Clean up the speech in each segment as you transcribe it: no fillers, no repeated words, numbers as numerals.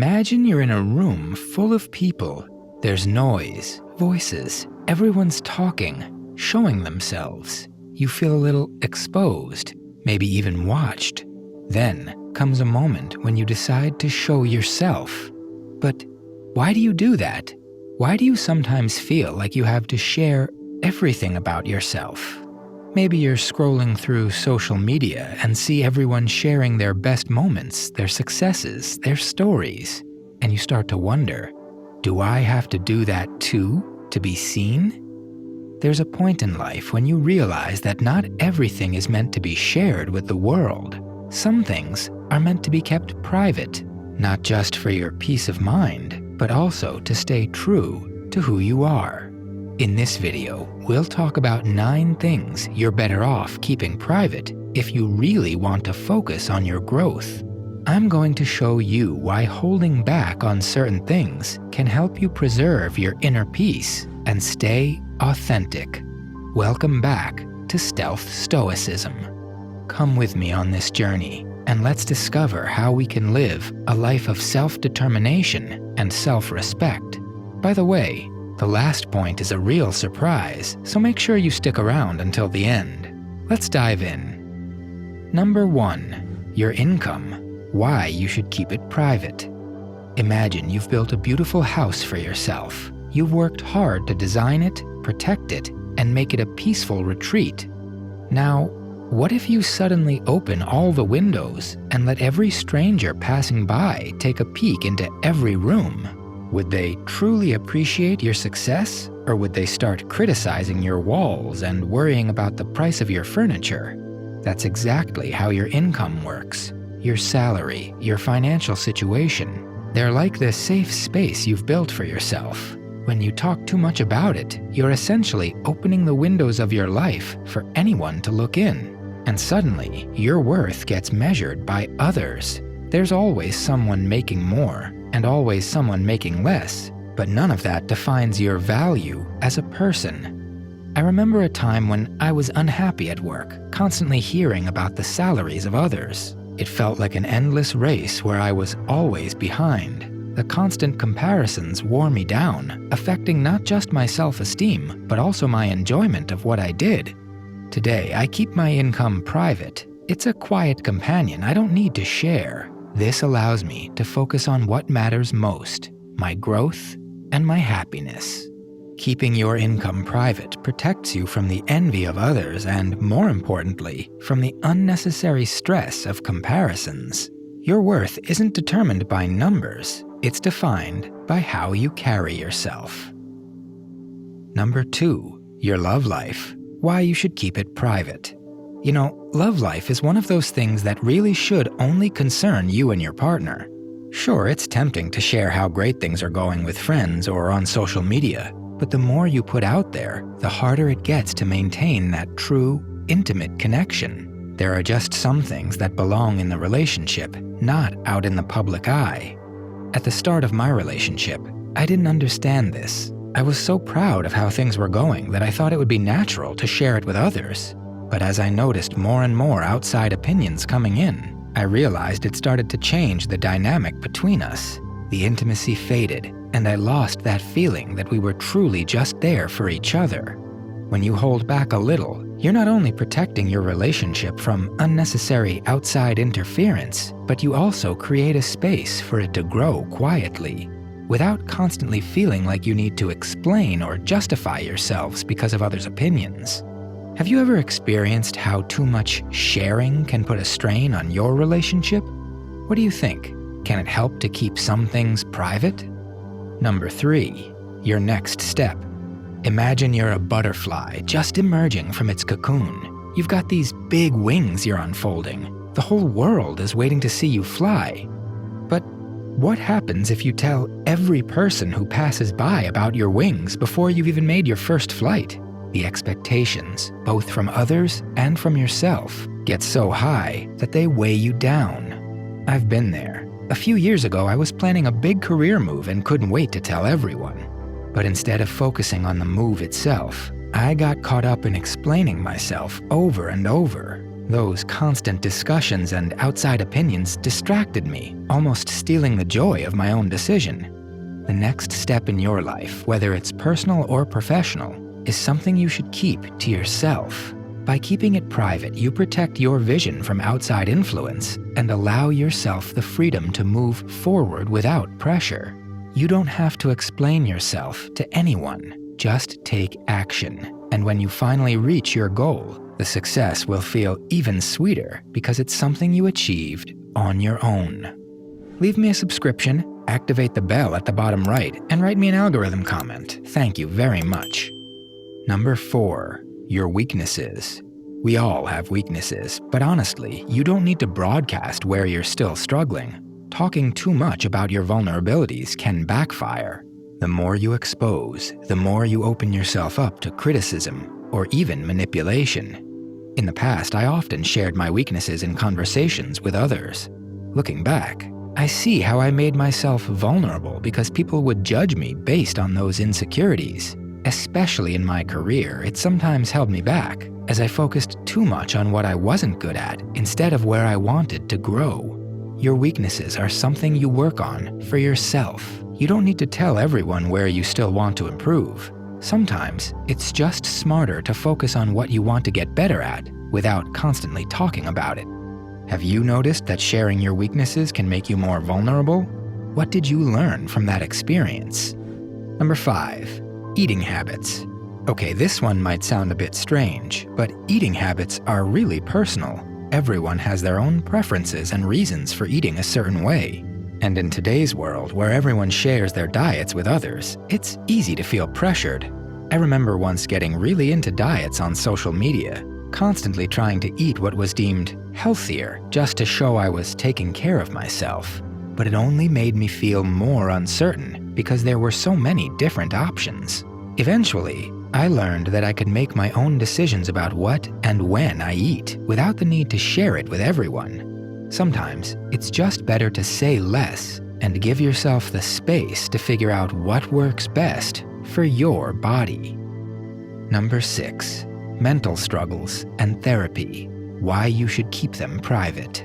Imagine you're in a room full of people. There's noise, voices, everyone's talking, showing themselves. You feel a little exposed, maybe even watched. Then comes a moment when you decide to show yourself. But why do you do that? Why do you sometimes feel like you have to share everything about yourself? Maybe you're scrolling through social media and see everyone sharing their best moments, their successes, their stories, and you start to wonder, do I have to do that too, to be seen? There's a point in life when you realize that not everything is meant to be shared with the world. Some things are meant to be kept private, not just for your peace of mind, but also to stay true to who you are. In this video, we'll talk about 9 things you're better off keeping private if you really want to focus on your growth. I'm going to show you why holding back on certain things can help you preserve your inner peace and stay authentic. Welcome back to Stealth Stoicism. Come with me on this journey, and let's discover how we can live a life of self-determination and self-respect. By the way, the last point is a real surprise, so make sure you stick around until the end. Let's dive in. Number 1, your income. Why you should keep it private. Imagine you've built a beautiful house for yourself. You've worked hard to design it, protect it, and make it a peaceful retreat. Now, what if you suddenly open all the windows and let every stranger passing by take a peek into every room? Would they truly appreciate your success, or would they start criticizing your walls and worrying about the price of your furniture? That's exactly how your income works. Your salary, your financial situation, they're like the safe space you've built for yourself. When you talk too much about it, you're essentially opening the windows of your life for anyone to look in. And suddenly, your worth gets measured by others. There's always someone making more, and always someone making less, but none of that defines your value as a person. I remember a time when I was unhappy at work, constantly hearing about the salaries of others. It felt like an endless race where I was always behind. The constant comparisons wore me down, affecting not just my self-esteem, but also my enjoyment of what I did. Today, I keep my income private. It's a quiet companion I don't need to share. This allows me to focus on what matters most, my growth and my happiness. Keeping your income private protects you from the envy of others and, more importantly, from the unnecessary stress of comparisons. Your worth isn't determined by numbers, it's defined by how you carry yourself. Number 2, your love life. Why you should keep it private. You know, love life is one of those things that really should only concern you and your partner. Sure, it's tempting to share how great things are going with friends or on social media, but the more you put out there, the harder it gets to maintain that true, intimate connection. There are just some things that belong in the relationship, not out in the public eye. At the start of my relationship, I didn't understand this. I was so proud of how things were going that I thought it would be natural to share it with others. But as I noticed more and more outside opinions coming in, I realized it started to change the dynamic between us. The intimacy faded, and I lost that feeling that we were truly just there for each other. When you hold back a little, you're not only protecting your relationship from unnecessary outside interference, but you also create a space for it to grow quietly, without constantly feeling like you need to explain or justify yourselves because of others' opinions. Have you ever experienced how too much sharing can put a strain on your relationship? What do you think? Can it help to keep some things private? Number 3, your next step. Imagine you're a butterfly just emerging from its cocoon. You've got these big wings you're unfolding. The whole world is waiting to see you fly. But what happens if you tell every person who passes by about your wings before you've even made your first flight? The expectations, both from others and from yourself, get so high that they weigh you down. I've been there. A few years ago, I was planning a big career move and couldn't wait to tell everyone. But instead of focusing on the move itself, I got caught up in explaining myself over and over. Those constant discussions and outside opinions distracted me, almost stealing the joy of my own decision. The next step in your life, whether it's personal or professional, is something you should keep to yourself. By keeping it private, you protect your vision from outside influence and allow yourself the freedom to move forward without pressure. You don't have to explain yourself to anyone. Just take action. And when you finally reach your goal, the success will feel even sweeter because it's something you achieved on your own. Leave me a subscription, activate the bell at the bottom right, and write me an algorithm comment. Thank you very much. Number 4. Your weaknesses. We all have weaknesses, but honestly, you don't need to broadcast where you're still struggling. Talking too much about your vulnerabilities can backfire. The more you expose, the more you open yourself up to criticism or even manipulation. In the past, I often shared my weaknesses in conversations with others. Looking back, I see how I made myself vulnerable because people would judge me based on those insecurities. Especially in my career, it sometimes held me back, as I focused too much on what I wasn't good at instead of where I wanted to grow. Your weaknesses are something you work on for yourself. You don't need to tell everyone where you still want to improve. Sometimes, it's just smarter to focus on what you want to get better at without constantly talking about it. Have you noticed that sharing your weaknesses can make you more vulnerable? What did you learn from that experience? Number 5. Eating habits. Okay, this one might sound a bit strange, but eating habits are really personal. Everyone has their own preferences and reasons for eating a certain way. And in today's world, where everyone shares their diets with others, it's easy to feel pressured. I remember once getting really into diets on social media, constantly trying to eat what was deemed healthier just to show I was taking care of myself. But it only made me feel more uncertain because there were so many different options. Eventually, I learned that I could make my own decisions about what and when I eat without the need to share it with everyone. Sometimes, it's just better to say less and give yourself the space to figure out what works best for your body. Number 6. Mental struggles and therapy. Why you should keep them private.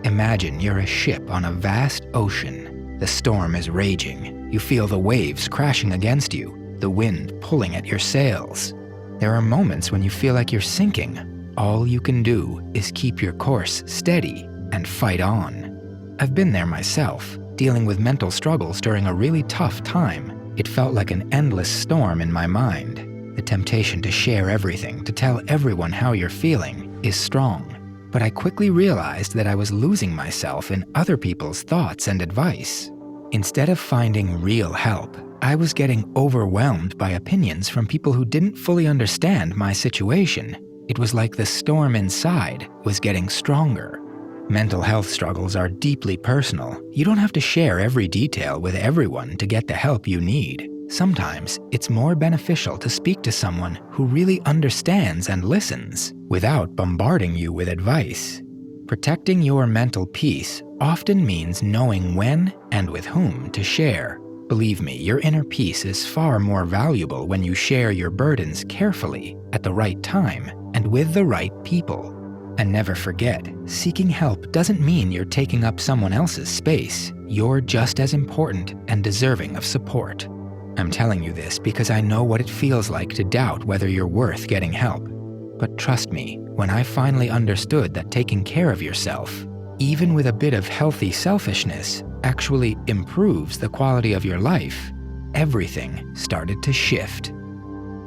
Imagine you're a ship on a vast ocean. The storm is raging. You feel the waves crashing against you, the wind pulling at your sails. There are moments when you feel like you're sinking. All you can do is keep your course steady and fight on. I've been there myself, dealing with mental struggles during a really tough time. It felt like an endless storm in my mind. The temptation to share everything, to tell everyone how you're feeling, is strong. But I quickly realized that I was losing myself in other people's thoughts and advice. Instead of finding real help, I was getting overwhelmed by opinions from people who didn't fully understand my situation. It was like the storm inside was getting stronger. Mental health struggles are deeply personal. You don't have to share every detail with everyone to get the help you need. Sometimes, it's more beneficial to speak to someone who really understands and listens without bombarding you with advice. Protecting your mental peace often means knowing when and with whom to share. Believe me, your inner peace is far more valuable when you share your burdens carefully, at the right time, and with the right people. And never forget, seeking help doesn't mean you're taking up someone else's space. You're just as important and deserving of support. I'm telling you this because I know what it feels like to doubt whether you're worth getting help. But trust me, when I finally understood that taking care of yourself, even with a bit of healthy selfishness, actually improves the quality of your life, everything started to shift.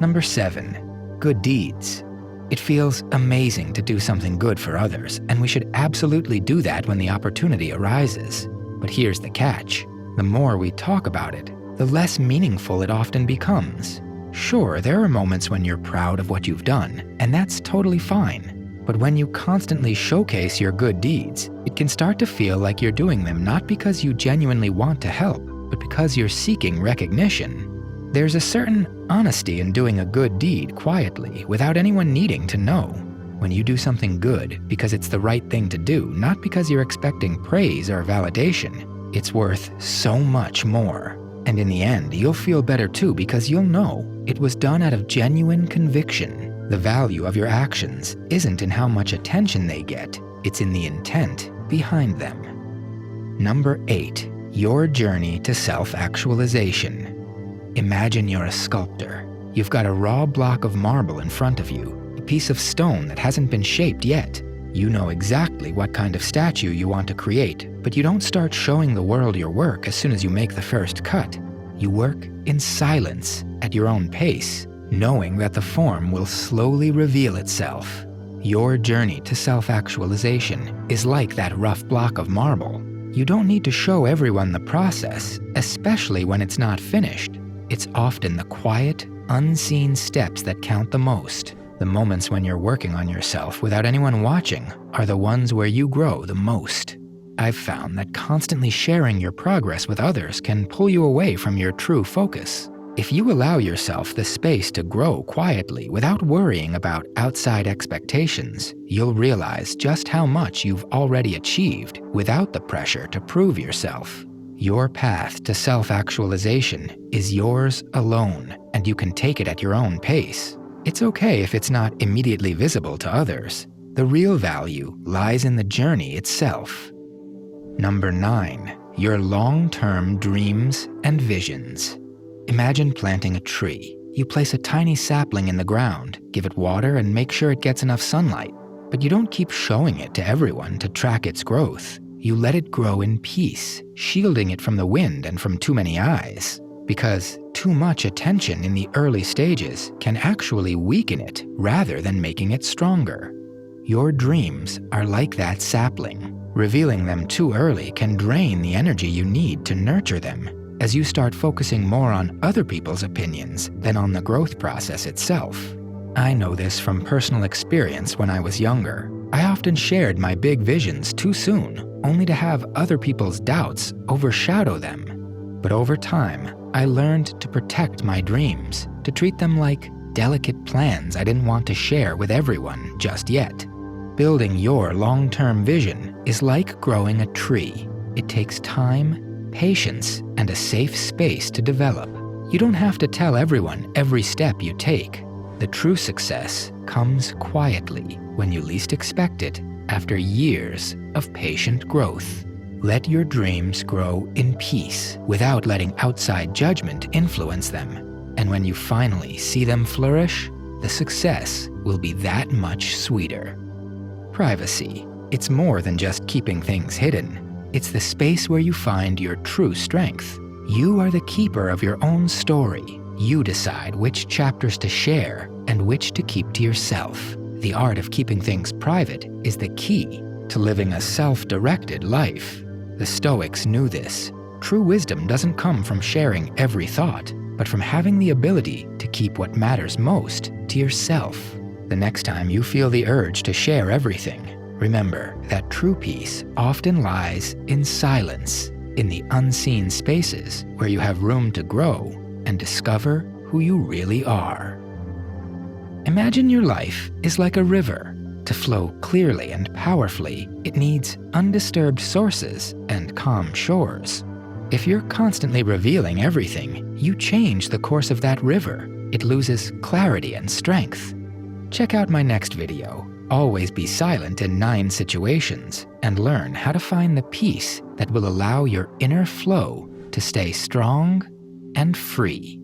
Number 7. Good deeds. It feels amazing to do something good for others, and we should absolutely do that when the opportunity arises. But here's the catch. The more we talk about it, the less meaningful it often becomes. Sure, there are moments when you're proud of what you've done, and that's totally fine. But when you constantly showcase your good deeds, it can start to feel like you're doing them not because you genuinely want to help, but because you're seeking recognition. There's a certain honesty in doing a good deed quietly without anyone needing to know. When you do something good because it's the right thing to do, not because you're expecting praise or validation, it's worth so much more. And in the end, you'll feel better too because you'll know it was done out of genuine conviction. The value of your actions isn't in how much attention they get, it's in the intent behind them. Number 8, your journey to self-actualization. Imagine you're a sculptor. You've got a raw block of marble in front of you, a piece of stone that hasn't been shaped yet. You know exactly what kind of statue you want to create, but you don't start showing the world your work as soon as you make the first cut. You work in silence, at your own pace, knowing that the form will slowly reveal itself. Your journey to self-actualization is like that rough block of marble. You don't need to show everyone the process, especially when it's not finished. It's often the quiet, unseen steps that count the most. The moments when you're working on yourself without anyone watching are the ones where you grow the most. I've found that constantly sharing your progress with others can pull you away from your true focus. If you allow yourself the space to grow quietly without worrying about outside expectations, you'll realize just how much you've already achieved without the pressure to prove yourself. Your path to self-actualization is yours alone, and you can take it at your own pace. It's okay if it's not immediately visible to others. The real value lies in the journey itself. Number 9, your long-term dreams and visions. Imagine planting a tree. You place a tiny sapling in the ground, give it water, and make sure it gets enough sunlight. But you don't keep showing it to everyone to track its growth. You let it grow in peace, shielding it from the wind and from too many eyes. Because too much attention in the early stages can actually weaken it rather than making it stronger. Your dreams are like that sapling. Revealing them too early can drain the energy you need to nurture them, as you start focusing more on other people's opinions than on the growth process itself. I know this from personal experience when I was younger. I often shared my big visions too soon, only to have other people's doubts overshadow them. But over time, I learned to protect my dreams, to treat them like delicate plans I didn't want to share with everyone just yet. Building your long-term vision is like growing a tree. It takes time, patience, and a safe space to develop. You don't have to tell everyone every step you take. The true success comes quietly when you least expect it, after years of patient growth. Let your dreams grow in peace without letting outside judgment influence them. And when you finally see them flourish, the success will be that much sweeter. Privacy. It's more than just keeping things hidden. It's the space where you find your true strength. You are the keeper of your own story. You decide which chapters to share and which to keep to yourself. The art of keeping things private is the key to living a self-directed life. The Stoics knew this. True wisdom doesn't come from sharing every thought, but from having the ability to keep what matters most to yourself. The next time you feel the urge to share everything, remember that true peace often lies in silence, in the unseen spaces where you have room to grow and discover who you really are. Imagine your life is like a river. To flow clearly and powerfully, it needs undisturbed sources and calm shores. If you're constantly revealing everything, you change the course of that river. It loses clarity and strength. Check out my next video, Always Be Silent in 9 Situations, and learn how to find the peace that will allow your inner flow to stay strong and free.